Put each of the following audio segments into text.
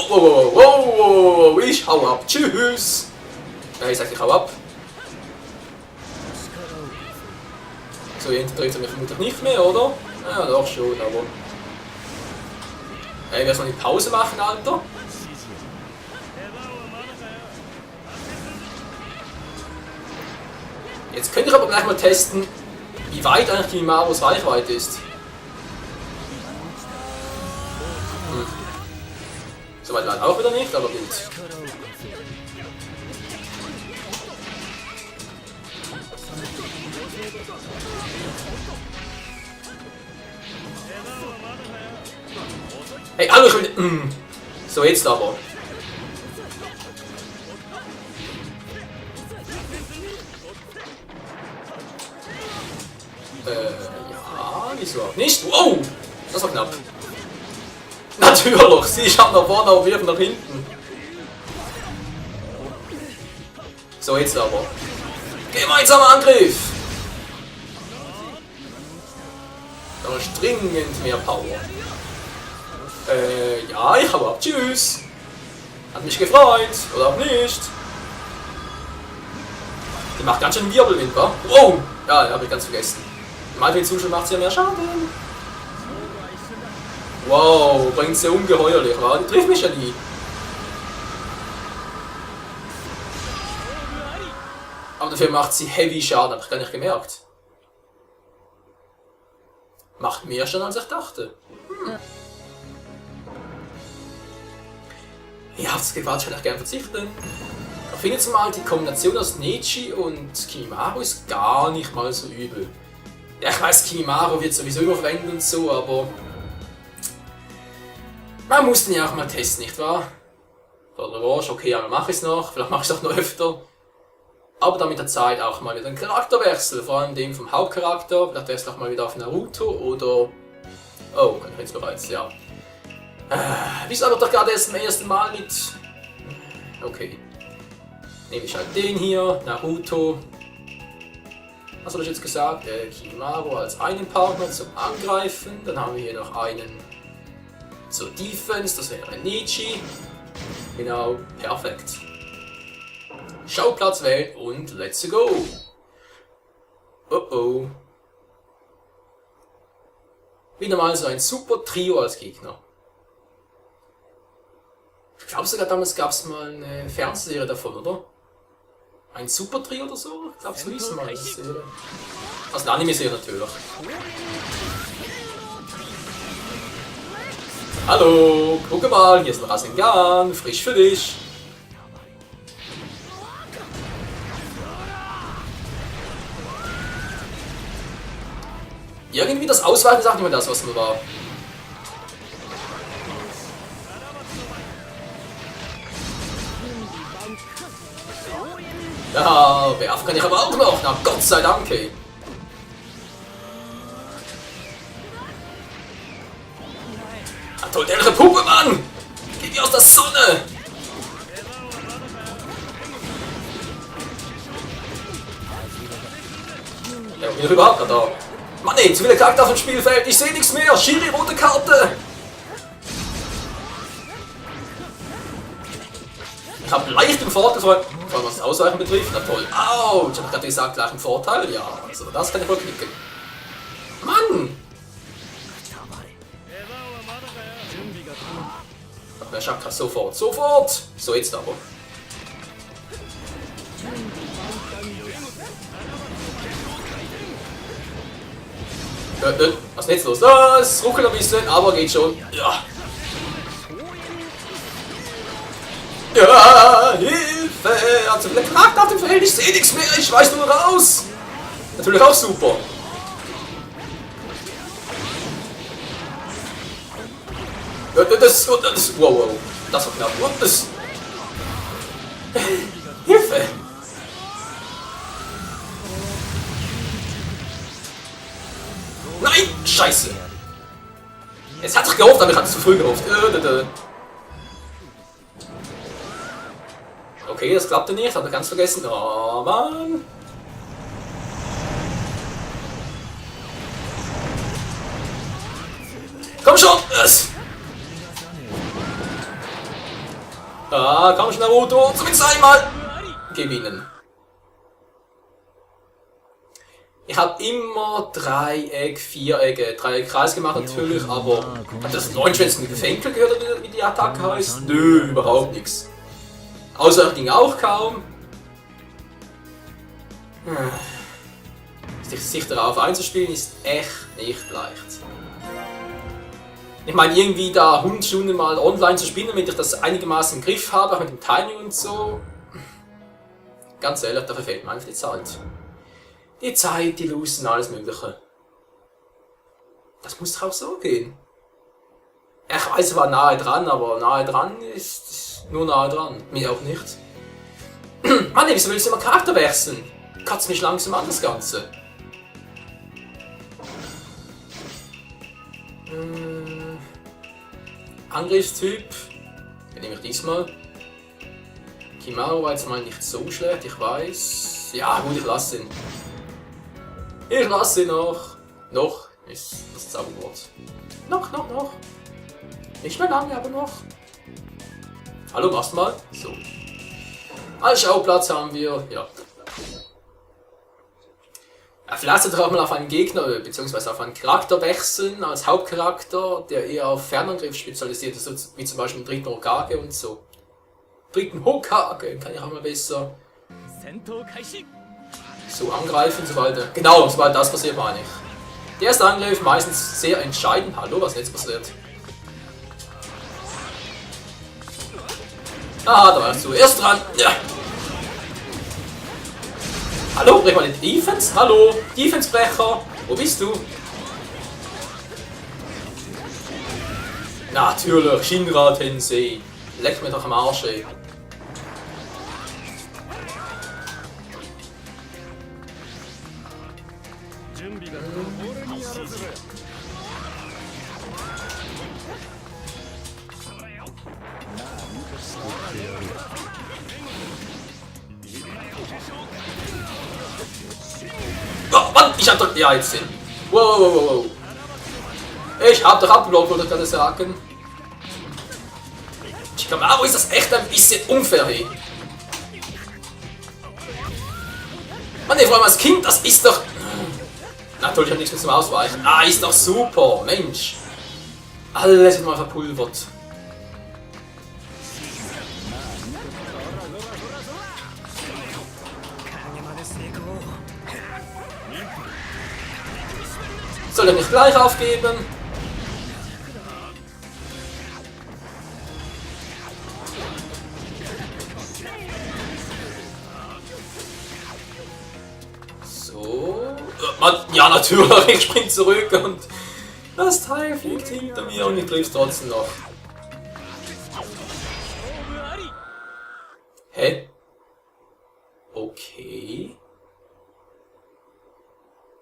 Wow, ich hau ab. Tschüss. Ja, ich sag, ich hau ab. So, jetzt dreht er mich vermutlich nicht mehr, oder? Ja, doch schon, aber... Ey, wir sollen eine Pause machen, Alter. Jetzt könnte ich aber gleich mal testen, wie weit eigentlich Kimimaros Reichweite ist. Soweit leider auch wieder nicht, aber gut. Hey, hallo, ich will... So, jetzt aber. Ja, wieso auch nicht? Wow! Das war knapp. Natürlich, sie schaut nach vorne, aber wirft nach hinten. So, jetzt aber. Gemeinsamer Angriff! Aber dringend mehr Power. Ja, ich hau ab. Tschüss! Hat mich gefreut, oder auch nicht. Die macht ganz schön Wirbelwind, wa? Wow! Ja, habe ich ganz vergessen. Im Alpin-Zustand macht sie ja mehr Schaden. Wow, bringt sie ungeheuerlich, wa? Die trifft mich ja nie. Aber dafür macht sie Heavy Schaden, hab ich gar nicht gemerkt. Macht mehr Schaden als ich dachte. Ja, auf das Gewalt kann ich gerne verzichten. Ich finde jetzt mal, die Kombination aus Neji und Kimimaro ist gar nicht mal so übel. Ja, ich weiß, Kimimaro wird sowieso immer verwendet und so, aber... Man muss den ja auch mal testen, nicht wahr? Für der Revanche, okay, einmal mache ich es noch, vielleicht mache ich es auch noch öfter. Aber dann mit der Zeit auch mal wieder einen Charakterwechsel, vor allem den vom Hauptcharakter, vielleicht wechsle ich auch mal wieder auf Naruto oder... Oh, kann ich jetzt bereits, ja. Wieso aber doch gerade erst zum ersten Mal mit... Okay. Nehme ich halt den hier, Naruto. Was habe ich jetzt gesagt? Kimimaro als einen Partner zum Angreifen. Dann haben wir hier noch einen zur Defense, das wäre Neji. Genau, perfekt. Schauplatz wählen und let's go! Oh oh. Wieder mal so ein super Trio als Gegner. Ich glaube sogar damals gab es mal eine Fernsehserie davon, oder? Ein Super Trio oder so? Ich glaube, so hieß mal das Serie. Also eine Anime-Serie natürlich. Hallo, guck mal, hier ist ein Rasengan, frisch für dich. Irgendwie das Ausweichen sagt nicht mehr das, was nur war. Ja, werfen kann ich aber auch noch. Na Gott sei Dank, ey. Ah, toll, der andere Puppe, Mann! Geh dir aus der Sonne! Ja, bin ich überhaupt noch da? Mann ey, zu viele Charakter auf dem Spielfeld, ich sehe nichts mehr! Schiri, rote Karte! Ich habe leicht im Vorteil, vor allem was das Ausweichen betrifft. Na toll. Autsch, ich habe gerade gesagt, gleich im Vorteil. Ja, also das kann ich wohl knicken. Mann! Ach, der Chakra sofort. Sofort! So, jetzt aber. Was ist denn jetzt los? Das ruckelt ein bisschen, aber geht schon. Ja. Ja, Hilfe! Hat so viele Charakter auf dem Feld, ich sehe nichts mehr, ich weiß nur raus! Natürlich auch super. Das, wow, das war knapp. Und das... Hilfe! Nein! Scheiße! Es hat sich gehofft, aber ich hatte zu früh gehofft. Okay, das klappte nicht, habe ich ganz vergessen. Oh Mann! Komm schon! Ah, komm schon, Naruto, zumindest einmal gewinnen. Ich habe immer Dreieck, Vierecke, Dreieck, Kreis gemacht natürlich, aber hat das Neunschwänzige Gefänkel gehört, wie die Attacke heißt? Nö, überhaupt nichts. Außer ging auch kaum. Sich darauf einzuspielen ist echt nicht leicht. Ich meine, irgendwie da 100 Stunden mal online zu spielen, damit ich das einigermaßen im Griff habe, auch mit dem Timing und so. Ganz ehrlich, dafür fehlt mir einfach die Zeit. Die Zeit, die Lust und alles Mögliche. Das muss doch auch so gehen. Ich weiß, ich war nahe dran, aber nahe dran ist nur nahe dran. Mir auch nicht. Mann, wieso willst du immer Charakter wechseln? Kotzt mich langsam an, das Ganze. Angriffstyp. Den nehme ich diesmal. Kimaro war jetzt mal nicht so schlecht, ich weiß. Ja, gut, ich lasse ihn. Ich lasse ihn noch. Noch ist das Zauberwort. Noch. Nicht mehr lange, aber noch. Hallo, machst mal. So. Als Schauplatz haben wir, ja. Vielleicht sollte auch mal auf einen Gegner bzw. auf einen Charakter wechseln als Hauptcharakter, der eher auf Fernangriff spezialisiert ist, wie zum Beispiel im dritten Hokage und so. Dritten Hokage kann ich auch mal besser so angreifen, sobald das passiert, meine ich. Der erste Angriff meistens sehr entscheidend. Hallo, was ist jetzt passiert? Ah, da warst du erst dran. Ja. Hallo, brech mal die Defense. Hallo, Defense-Brecher. Wo bist du? Natürlich, Shinra Tensei. Leck mir doch am Arsch, ey. Oh, Mann, ich hab doch... Ja, jetzt hin. Wow. Ich hab doch abgeblockt, wollte ich gerade sagen. Shikamaru, ist das echt ein bisschen unfair, hey. Mann, vor allem als Kind, das ist doch... Natürlich hat nichts mehr zum Ausweichen. Ah, ist doch super, Mensch. Alles ist mal verpulvert. Soll er nicht gleich aufgeben? So. Ja, natürlich, ich spring zurück und das Teil fliegt hinter mir und ich triff's trotzdem noch. Hä? Okay.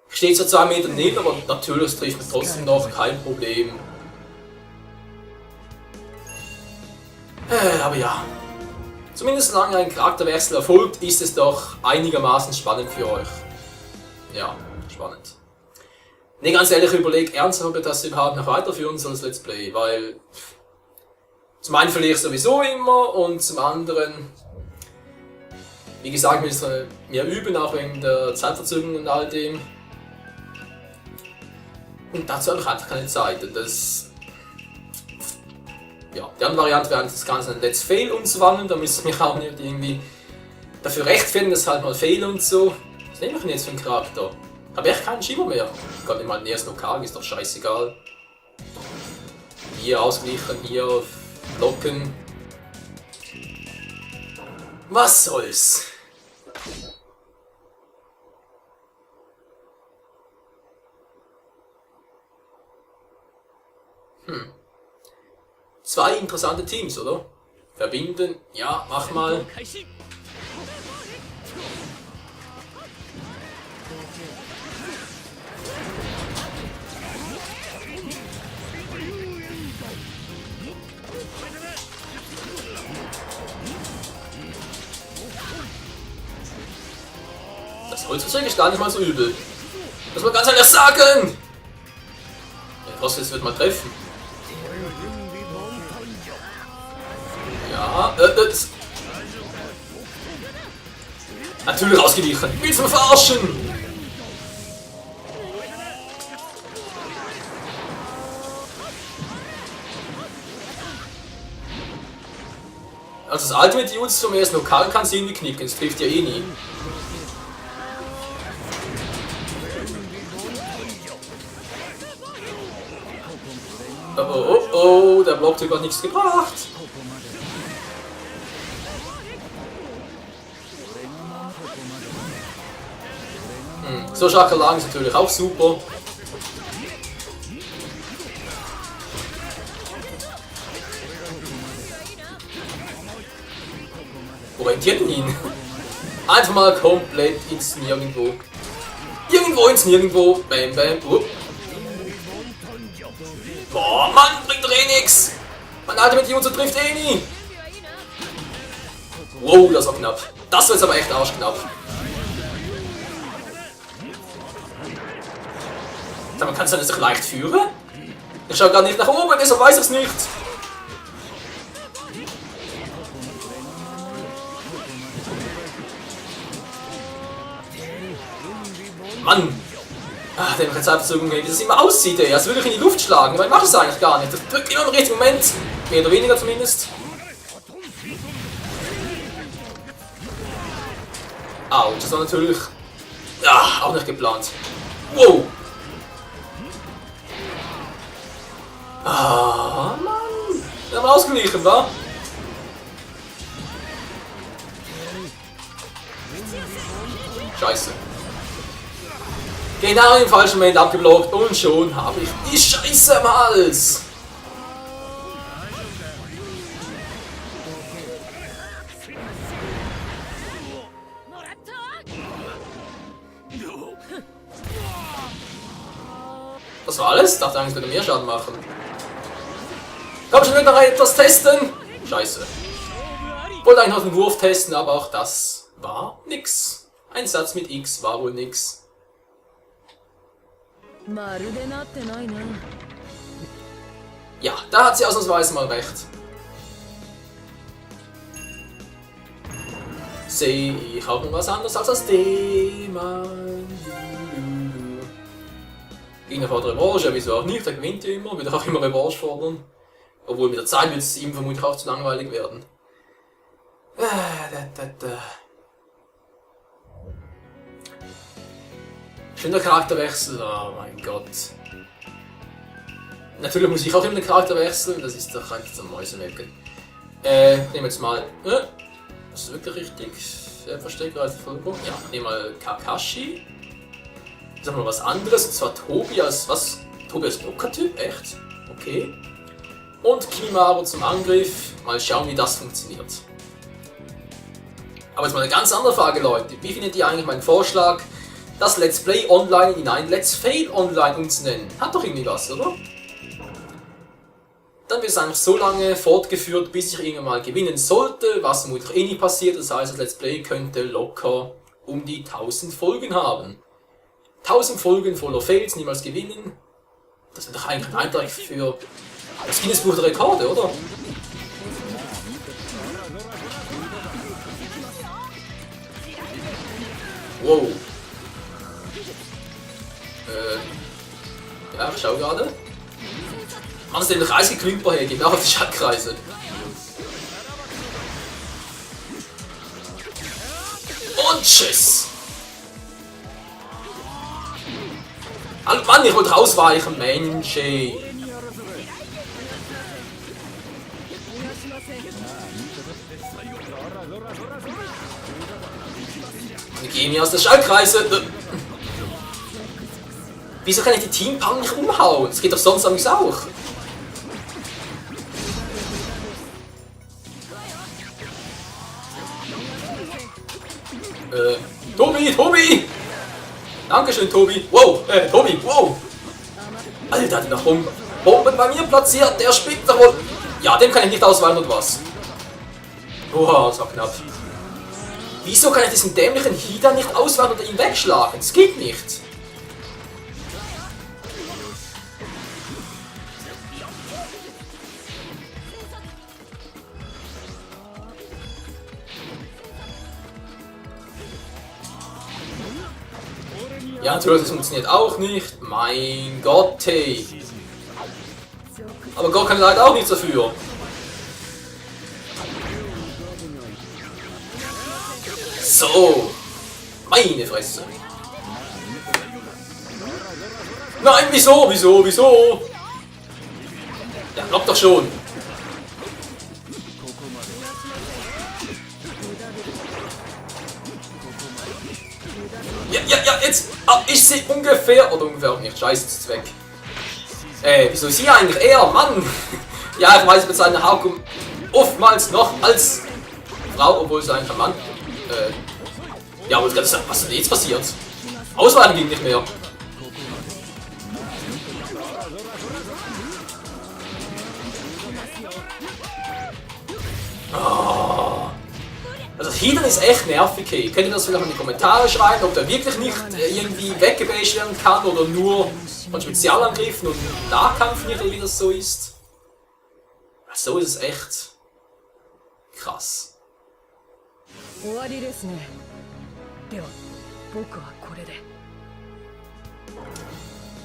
Steht so 2 Meter neben, aber natürlich trifft man trotzdem noch, kein Problem. Aber ja. Zumindest solange ein Charakterwechsel erfolgt, ist es doch einigermaßen spannend für euch. Ja, spannend. Ne, ganz ehrlich, ich überlege ernsthaft, ob ich das überhaupt noch weiterführen soll als Let's Play, weil zum einen verliere ich sowieso immer und zum anderen, wie gesagt, müssen wir üben, auch wegen der Zeitverzögerung und all dem. Und dazu habe ich einfach keine Zeit. Und das. Ja, die andere Variante wäre das Ganze ein Let's Fail umzuwandeln. Da müsste ich mich auch nicht irgendwie dafür rechtfertigen, dass halt mal fail und so. Was nehme ich denn jetzt für einen Charakter? Habe echt keinen Schimmer mehr. Ich kann nicht mal den ersten Hokage, ist doch scheißegal. Hier ausgleichen, hier blocken. Was soll's? Zwei interessante Teams, oder? Verbinden, ja, mach mal. Das Holz ist wirklich gar nicht mal so übel. Muss man ganz ehrlich sagen! Der Crossfit wird mal treffen. Ja, Natürlich ausgewichen. Willst du mich verarschen? Also das Ultimate Jutsu zum ersten Lokal kann sie irgendwie knicken, das trifft ja eh nie. Oh oh oh, der Blocktyp hat nichts gebracht. So starke Lagen ist natürlich auch super. Orientiert ihn. Einfach mal komplett ins Nirgendwo. Irgendwo ins Nirgendwo. Bam, bam. Boah, Mann, bringt doch eh nix. Mein Alter mit Jutsu trifft eh nie. Wow, das war knapp. Das war jetzt aber echt arschknapp. Aber kannst du das doch leicht führen? Ich schau gar nicht nach oben, deshalb weiß ich es nicht. Mann! Ah, der hat jetzt einfach so wie das immer aussieht, ey. Als würde ich in die Luft schlagen. Aber ich mache es eigentlich gar nicht. Das drückt immer im richtigen Moment. Mehr oder weniger zumindest. Autsch, das war natürlich. Ja, auch nicht geplant. Wow! Ah, Mann! Wir haben ausgeglichen, wa? Scheiße. Genau im falschen Moment abgeblockt und schon habe ich die Scheiße am Hals. Das war alles? Ich dachte eigentlich, es würde mehr Schaden machen. Komm schon, noch etwas testen. Scheiße. Wollte eigentlich noch den Wurf testen, aber auch das war nix. Ein Satz mit X war wohl nix. Ja, da hat sie ausnahmsweise mal recht. Sehe ich auch noch was anderes als das Thema. Gegner fordert Revanche, wieso auch nicht, der gewinnt ja immer, wird auch immer Revanche fordern. Obwohl mit der Zeit wird es ihm vermutlich auch zu langweilig werden. Schöner Charakterwechsel, oh mein Gott. Natürlich muss ich auch immer den Charakter wechseln, das ist doch eigentlich zum Mäusemecken. Nehmen wir jetzt mal. Das ist wirklich richtig. Verstecker als Vollpunkt. Ja, nehmen wir mal Kakashi. Jetzt haben wir was anderes, und zwar Tobi als was? Tobi als Blocker-Typ? Echt? Okay. Und Kimimaro zum Angriff. Mal schauen, wie das funktioniert. Aber jetzt mal eine ganz andere Frage, Leute. Wie findet ihr eigentlich meinen Vorschlag, das Let's Play Online in ein Let's Fail Online umzunennen? Hat doch irgendwie was, oder? Dann wird es einfach so lange fortgeführt, bis ich irgendwann mal gewinnen sollte, was vermutlich eh nie passiert. Das heißt, das Let's Play könnte locker um die 1000 Folgen haben. 1000 Folgen voller Fails, niemals gewinnen. Das wäre doch eigentlich ein Eintrag für das Guinness-Buch der Rekorde, oder? Wow. Ja, ich schau gerade. Mann, ist der den Kreis geklimper her, genau auf die Schattkreise. Und tschüss! Halt, Mann, ich wollte rausweichen, Mensch, ey. Ich gehe mir aus der Schaltkreise. Wieso kann ich die Teampang nicht umhauen? Das geht doch sonst amigs auch. Tobi! Dankeschön, Tobi. Wow, Tobi, wow. Alter, die nach Bomben bei mir platziert. Der spinnt doch wohl. Ja, dem kann ich nicht ausweichen und was. Boah, das war knapp. Wieso kann ich diesen dämlichen Hida nicht ausweichen oder ihn wegschlagen? Das geht nicht. Ja, natürlich, das funktioniert auch nicht. Mein Gott, hey. Aber Gott kann leider auch nichts dafür. So. Meine Fresse. Nein, wieso? Ja, block doch schon. Ja, jetzt hab ich sie ungefähr, oder ungefähr auch nicht, scheiße, ist weg. Wieso sie eigentlich eher, Mann? Ja, ich weiß mit seiner Hakum oftmals noch als Frau, obwohl es eigentlich ein Mann. Ja, aber was ist denn jetzt passiert? Ausweichen ging nicht mehr. Oh. Also Heathen ist echt nervig, hey. Könnt ihr das vielleicht in die Kommentare schreiben, ob der wirklich nicht irgendwie weggebasht werden kann oder nur von Spezialangriffen und Nahkampf nicht, wie das so ist. So ist es echt krass.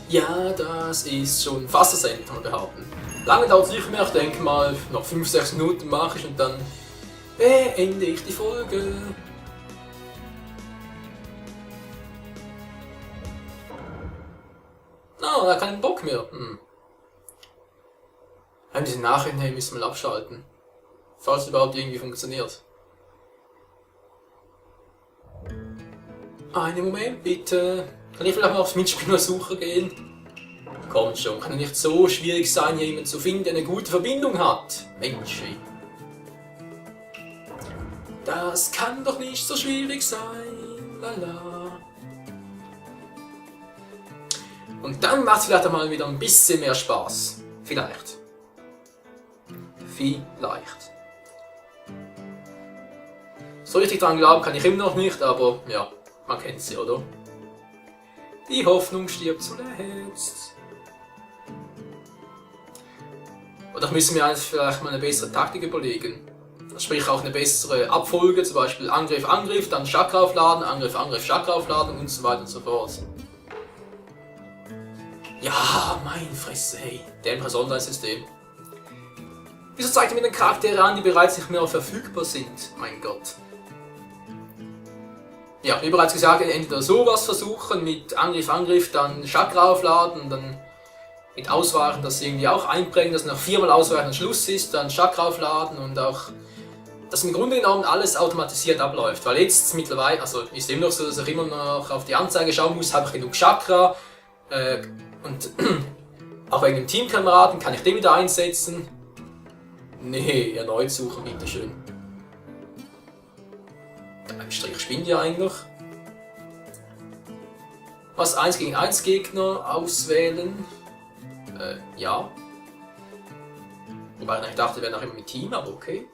Ja, das ist schon fast das Ende, kann man behaupten. Lange dauert es nicht mehr, ich denke mal, noch 5-6 Minuten mache ich und dann beende ich die Folge. No, da keinen Bock mehr. Diese Nachhinein müssen wir mal abschalten. Falls es überhaupt irgendwie funktioniert. Einen Moment bitte. Kann ich vielleicht mal aufs Mitspielersuche gehen? Kommt schon, kann ja nicht so schwierig sein, jemanden zu finden, der eine gute Verbindung hat. Mensch. Das kann doch nicht so schwierig sein. Lala. Und dann macht es vielleicht einmal wieder ein bisschen mehr Spaß. Vielleicht. So richtig dran glauben kann ich immer noch nicht, aber ja, man kennt sie, oder? Die Hoffnung stirbt zuletzt. Oder müssen wir uns vielleicht mal eine bessere Taktik überlegen? Sprich auch eine bessere Abfolge, zum Beispiel Angriff, Angriff, dann Chakra aufladen, Angriff, Angriff, Chakra aufladen und so weiter und so fort. Ja, mein Fresse, hey, dämliches Online-System. Wieso zeigt ihr mir den Charaktere an, die bereits nicht mehr verfügbar sind? Mein Gott. Ja, wie bereits gesagt, entweder sowas versuchen, mit Angriff, Angriff, dann Chakra aufladen, dann mit Ausweichen das irgendwie auch einprägen, dass nach 4-mal Ausweichen dann Schluss ist, dann Chakra aufladen und auch, dass im Grunde genommen alles automatisiert abläuft. Weil jetzt mittlerweile, also ist immer noch so, dass ich immer noch auf die Anzeige schauen muss, habe ich genug Chakra und auch wegen dem Teamkameraden kann ich den wieder einsetzen. Nee, erneut suchen, bitteschön. Ein Strich spinnt ja eigentlich. Was 1 gegen 1 Gegner auswählen? Ja. Wobei ich dachte, wir wären auch immer mit Team, aber okay.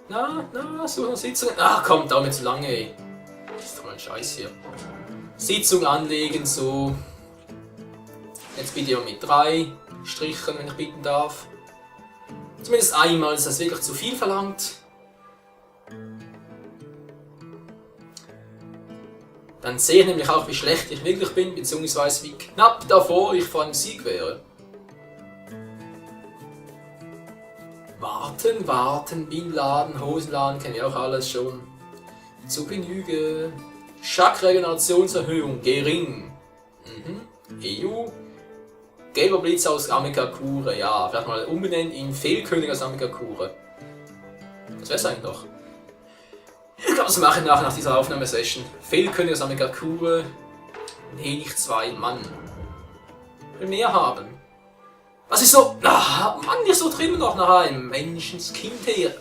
Na, suchen wir Sitzungen. Ach komm, dauert mir zu lange, ey. Das ist doch mal ein Scheiß hier. Sitzung anlegen, so. Jetzt bitte immer mit 3 Strichen, wenn ich bitten darf. Zumindest einmal, ist das wirklich zu viel verlangt. Dann sehe ich nämlich auch, wie schlecht ich wirklich bin, beziehungsweise wie knapp davor ich vor einem Sieg wäre. Warten, Bin laden, Hosen laden, kennen wir auch alles schon. Zu Genüge. Chakra-Regenerationserhöhung, gering. EU. Gelber Blitz aus Amikakure, ja, vielleicht mal umbenennen in Fehlkönig aus Amikakure. Das wär's eigentlich noch. Ich glaube, das mache ich nachher nach dieser Aufnahmesession. Fehlkönig aus Amikakure. Nee, nicht 2, Mann. Ich will mehr haben. Was ist so. Mann, ihr so drin noch nach einem Menschenskind her.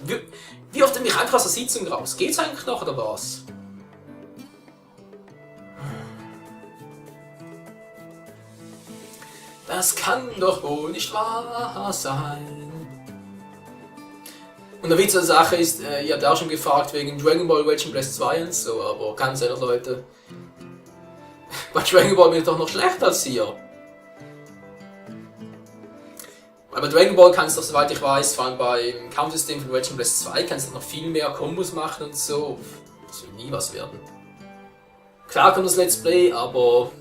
Wie oft mich einfach aus der Sitzung raus? Geht's eigentlich noch oder was? Das kann doch wohl nicht wahr sein. Und der Witz der Sache ist, ihr habt auch schon gefragt wegen Dragon Ball Legend Blast 2 und so, aber ganz ehrlich Leute, bei Dragon Ball bin ich doch noch schlechter als ihr. Weil bei Dragon Ball kannst du doch, soweit ich weiß, vor allem beim Kampfsystem von Legend Blast 2, kannst du noch viel mehr Kombos machen und so. Das will nie was werden. Klar kommt das Let's Play, aber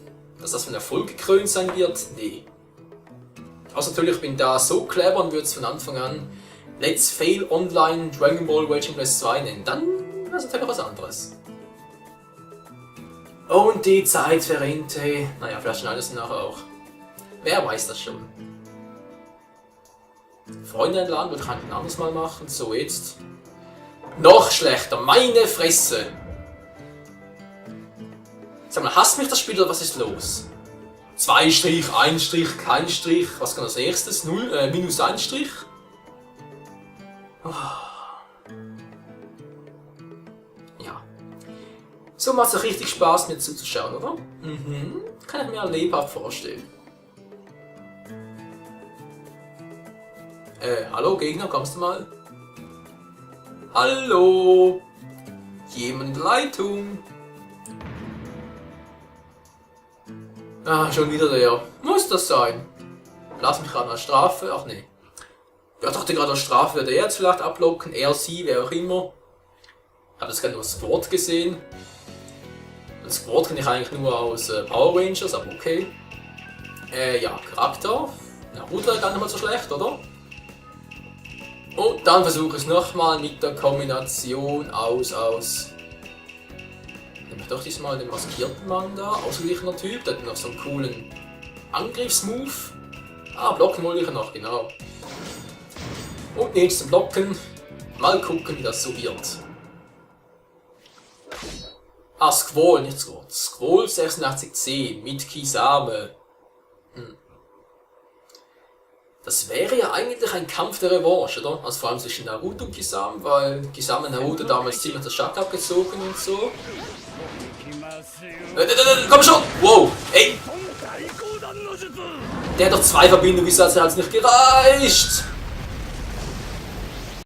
dass das von Erfolg gekrönt sein wird, nee. Also natürlich bin ich da so clever und würde es von Anfang an Let's Fail Online Dragon Ball Raging Blast 2 nennen. Dann wäre es natürlich was anderes. Und die Zeit verrinnt, hey. Naja, vielleicht schneidet es nachher auch. Wer weiß das schon. Freunde einladen würde ich ein anderes Mal machen. So, jetzt. Noch schlechter, meine Fresse! Sag mal, hasst mich das Spiel oder was ist los? 2 Strich, 1 Strich, kein Strich. Was kann das erstes? 0, minus 1 Strich? Oh. Ja. So macht es richtig Spaß, mir zuzuschauen, oder? Mhm. Kann ich mir lebhaft vorstellen. Hallo Gegner, kommst du mal? Hallo! Jemand Leitung? Ah, schon wieder der. Muss das sein? Lass mich gerade als Strafe. Ach nee. Ja, dachte gerade als Strafe würde er jetzt vielleicht ablocken. Er, sie, wer auch immer. Ich habe das gerade nur das Wort gesehen. Das Wort kenne ich eigentlich nur aus Power Rangers, aber okay. Ja, Charakter. Naruto wäre gar nicht mal so schlecht, oder? Und dann versuche ich es nochmal mit der Kombination aus. Nehme ich doch diesmal den maskierten Mann da, ausgeglichener Typ, der hat noch so einen coolen Angriffsmove. Ah, blocken wollte ich noch, genau. Und nächsten Blocken. Mal gucken, wie das so wird. Ah, Squall, nicht Squall. Squall 8610 mit Kisame. Das wäre ja eigentlich ein Kampf der Revanche, oder? Also vor allem zwischen Naruto und Kisame, weil Kisame und Naruto damals ziemlich das Schatten abgezogen und so. Komm schon! Wow! Ey! Der hat doch 2 Verbindungen, wieso hat es nicht gereicht?